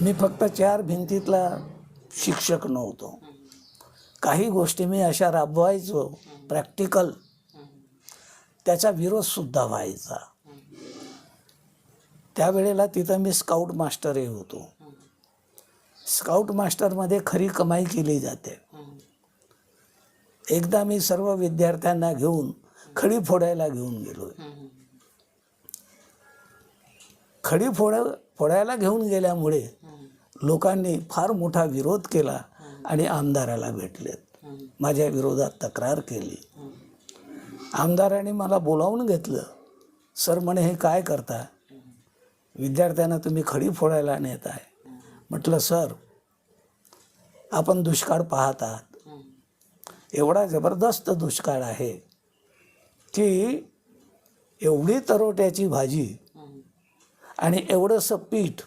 मी फक्त चार भिंतीतला शिक्षक नव्हतो. काही गोष्टी मी अशा राबवायचो प्रॅक्टिकल, त्याचा विरोधसुद्धा व्हायचा. त्यावेळेला तिथं मी स्काउट मास्टरही होतो. स्काउट मास्टरमध्ये खरी कमाई केली जाते. एकदा मी सर्व विद्यार्थ्यांना घेऊन खडी फोडायला घेऊन गेलो. खडी फोडायला घेऊन गेल्यामुळे लोकांनी फार मोठा विरोध केला आणि आमदाराला भेटलेत. माझ्या विरोधात तक्रार केली. आमदाराने मला बोलावून घेतलं. सर म्हणे, हे काय करता? विद्यार्थ्यांना तुम्ही खडी फोडायला नेत आहे. म्हटलं, सर आपण दुष्काळ पाहत आहात. एवढा जबरदस्त दुष्काळ आहे की एवढी तरोट्याची भाजी आणि एवढंसं पीठ